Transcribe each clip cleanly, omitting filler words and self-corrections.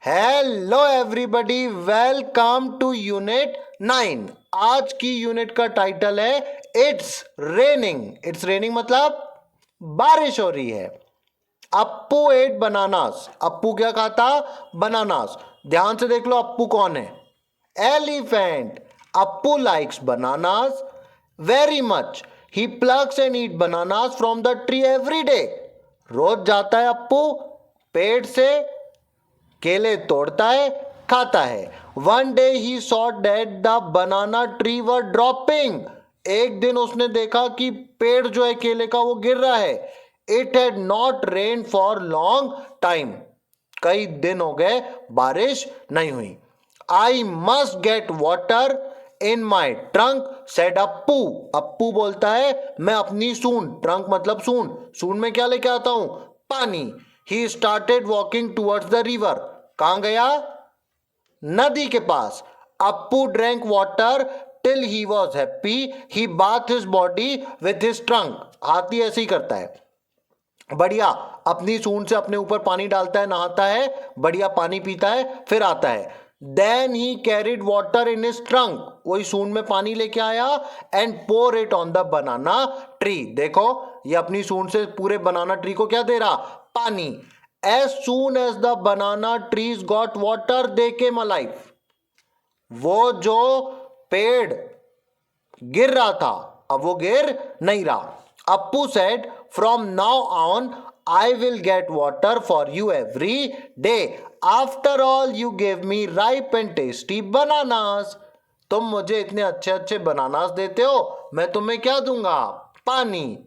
Hello everybody, welcome to unit 9। आज की unit का टाइटल है इट्स रेनिंग। इट्स रेनिंग मतलब बारिश हो रही है। Appu eight bananas. अप्पू क्या खाता? बनानास। ध्यान से देख लो, अप्पू कौन है? Elephant. Appu likes bananas very much. He plucks and eat bananas from the tree every day. रोज जाता है अप्पू पेड़ से, केले तोड़ता है, खाता है। One day he saw that the banana tree were dropping. एक दिन उसने देखा कि पेड़ जो है केले का वो गिर रहा है। It had not rain for long time. कई दिन हो गए बारिश नहीं हुई। I must get water in my trunk said Appu. Appu बोलता है मैं अपनी सूंड, ट्रंक मतलब सूंड, सूंड में क्या लेके आता हूं? पानी। He started walking towards the river. कहां गया? नदी के पास। Appu drank water till he was happy. He bath his body with his trunk. हाथी ऐसे ही करता है, बढ़िया अपनी सूंड से अपने ऊपर पानी डालता है, नहाता है, बढ़िया पानी पीता है, फिर आता है। Then he carried water in his trunk. वही सूंड में पानी लेके आया and pour it on the banana tree. देखो ये अपनी सूंड से पूरे बनाना ट्री को क्या दे रहा? पानी। As soon as the banana trees got water they came alive. वो जो पेड़ गिर रहा था अब वो गिर नहीं रहा। Appu said from now on I will get water for you every day. After all you give me ripe and tasty bananas. तुम मुझे इतने अच्छे अच्छे बनानास देते हो, मैं तुम्हें क्या दूंगा? पानी।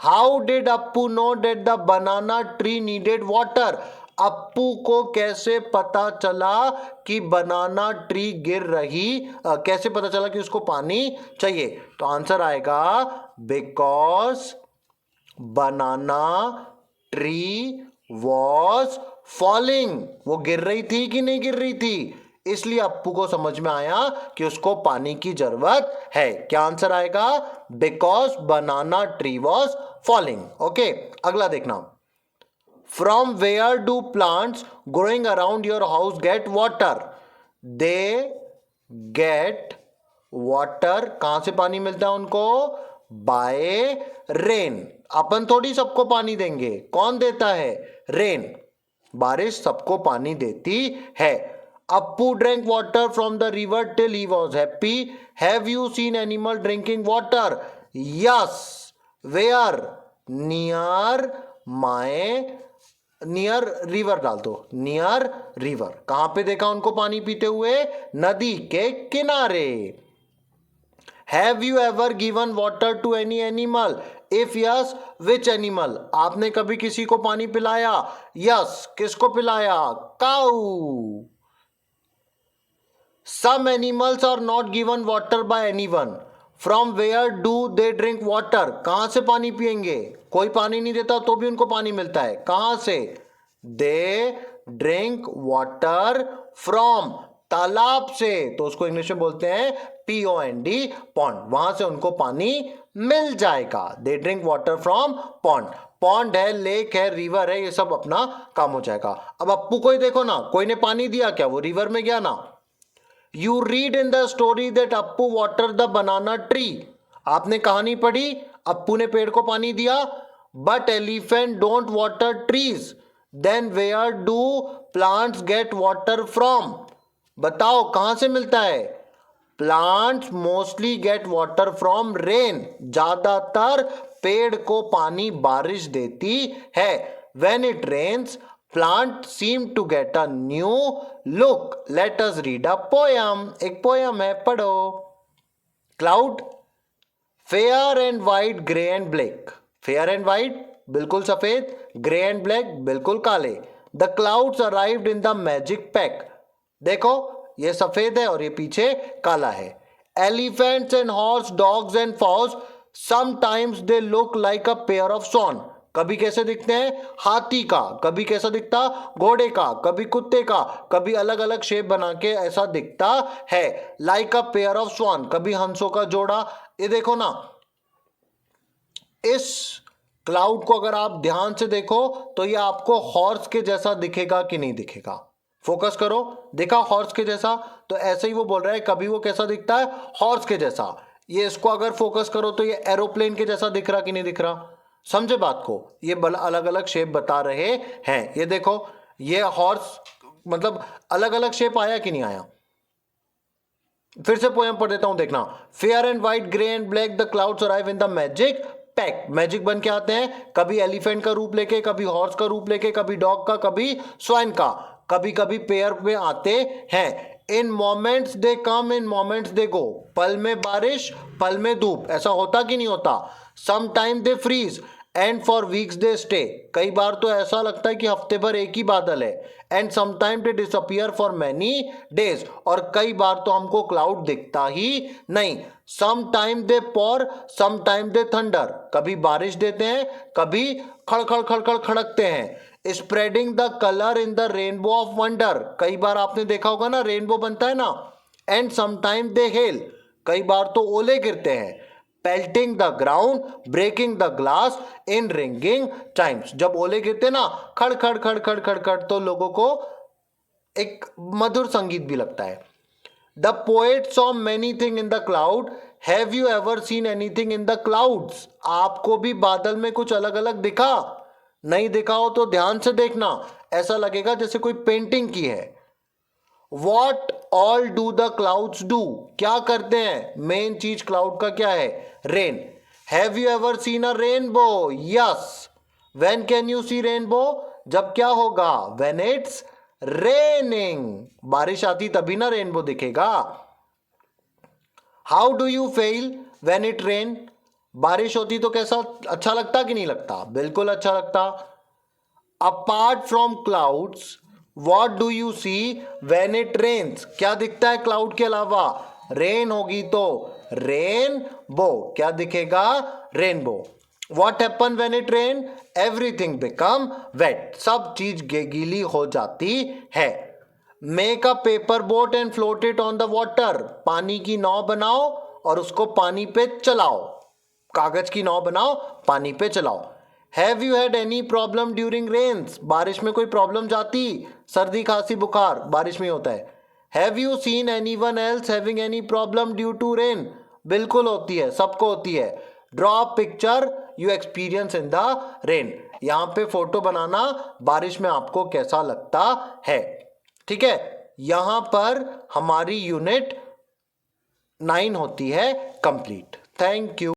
How did Appu know that the banana tree needed water. Appu को कैसे पता चला कि बनाना ट्री गिर रही, कैसे पता चला कि उसको पानी चाहिए? तो आंसर आएगा because banana tree was falling. वो गिर रही थी कि नहीं गिर रही थी, इसलिए अप्पू को समझ में आया कि उसको पानी की जरूरत है। क्या आंसर आएगा? Because banana tree was falling. Okay, अगला देखना। From where do plants growing around your house get water? They get water. कहां से पानी मिलता है उनको? Bye rain. अपन थोड़ी सबको पानी देंगे, कौन देता है? रेन। बारिश सबको पानी देती है। Appu drink water from the river till he was happy. Have you seen animal drinking water? Yes. Where? Near my, near river डाल दो, नियर रिवर। कहां पे देखा उनको पानी पीते हुए? नदी के किनारे। Have you ever given water to any animal? If yes which animal? आपने कभी किसी को पानी पिलाया? यस। किसको पिलाया? Cow. Some animals are not given water by anyone. From where do they drink water? कहां से पानी पिएंगे? कोई पानी नहीं देता तो भी उनको पानी मिलता है, कहां से? दे ड्रिंक वाटर फ्रॉम, तालाब से, तो उसको इंग्लिश में बोलते हैं POND, पॉन्ड। वहां से उनको पानी मिल जाएगा। दे drink water from pond. Pond है, लेक है, रिवर है, ये सब अपना काम हो जाएगा। अब अप्पू को ही देखो ना, कोई ने पानी दिया क्या? वो रिवर में गया ना। You read in the story that Appu water the banana tree. आपने कहानी पढ़ी, अप्पू ने पेड़ को पानी दिया। But elephant don't water trees. Then where do plants get water from? बताओ कहां से मिलता है? Plants mostly get water from rain. ज्यादातर पेड़ को पानी बारिश देती है। When it rains plant seem to get a new look. Let us read a poem. एक पोयम है, पढ़ो। Cloud. Fair and white, grey and black. Fair and white बिल्कुल सफेद, ग्रे एंड ब्लैक बिल्कुल काले। The clouds arrived in the magic pack. देखो ये सफेद है और ये पीछे काला है। Elephants and horse, dogs and foals, sometimes they look like a pair of swan. कभी कैसे दिखते हैं? हाथी का, कभी कैसा दिखता? घोड़े का, कभी कुत्ते का, कभी अलग अलग शेप बना के ऐसा दिखता है। Like a pair of swan, कभी हंसों का जोड़ा। ये देखो ना, इस क्लाउड को अगर आप ध्यान से देखो तो ये आपको हॉर्स के जैसा दिखेगा कि नहीं दिखेगा? फोकस करो, देखा हॉर्स के जैसा, तो ऐसे ही वो बोल रहा है कभी वो कैसा दिखता है, हॉर्स के जैसा। ये इसको अगर फोकस करो तो ये एरोप्लेन के जैसा दिख रहा कि नहीं दिख रहा, समझे बात को। ये अलग अलग शेप बता रहे हैं। ये देखो, ये हॉर्स मतलब अलग अलग शेप आया कि नहीं आया। फिर से पोएम पढ़ देता हूं, देखना। Fair and white, grey and black, the clouds arrive in the magic pack. Magic बन के आते हैं, कभी एलिफेंट का रूप लेके, कभी हॉर्स का रूप लेके, कभी डॉग का, कभी स्वाइन का, कभी कभी पेयर में आते हैं। In moments they come, in moments they go. पल में बारिश, पल में धूप, ऐसा होता कि नहीं होता। Some time they freeze and for weeks they stay. कई बार तो ऐसा लगता है कि हफ्ते भर एक ही बादल है। And sometime they disappear for many days, और कई बार तो हमको क्लाउड दिखता ही नहीं। सम टाइम दे पॉर, सम टाइम दे थंडर। कभी बारिश देते हैं, कभी खड़खड़ खड़खड़ खड़कते हैं। Spreading the colour in the rainbow of wonder. कई बार आपने देखा होगा ना, रेनबो बनता है ना। एंड समटाइम दे हेल, कई बार तो ओले गिरते हैं। Pelting the ground, breaking the glass in ringing times. जब ओले गिरते ना, खड़ खड़ खड़ खड़ खड़ खड़, तो लोगों को एक मधुर संगीत भी लगता है। The poet saw many thing in the cloud, have you ever scene anything in the clouds. आपको भी बादल में कुछ अलग अलग दिखा? नहीं दिखा हो तो ध्यान से देखना, ऐसा लगेगा जैसे कोई पेंटिंग की है। What all do the clouds do, क्या करते हैं? मेन चीज क्लाउड का क्या है? Rain. Have you ever seen a rainbow? Yes. When can you see rainbow? जब क्या होगा? When it's raining. बारिश आती तभी ना रेनबो दिखेगा। How do you feel when it rain? बारिश होती तो कैसा अच्छा लगता कि नहीं लगता? बिल्कुल अच्छा लगता। Apart from clouds, what do you see when it rains? क्या दिखता है क्लाउड के अलावा? रेन होगी तो रेनबो, क्या दिखेगा? Rainbow. What happen when it rain? Everything become wait, सब चीज गीली हो जाती है। Make a paper boat and float it on the water, पानी की नाव बनाओ और उसको पानी पे चलाओ। कागज की नाव बनाओ, पानी पे चलाओ। Have you had any problem during rains? बारिश में कोई प्रॉब्लम जाती? सर्दी खांसी बुखार बारिश में होता है। Have you seen any one else having any problem due to rain? बिल्कुल होती है, सबको होती है। Draw picture you experience in the rain, यहां पे फोटो बनाना बारिश में आपको कैसा लगता है। ठीक है, यहां पर हमारी यूनिट 9 होती है कंप्लीट। Thank you.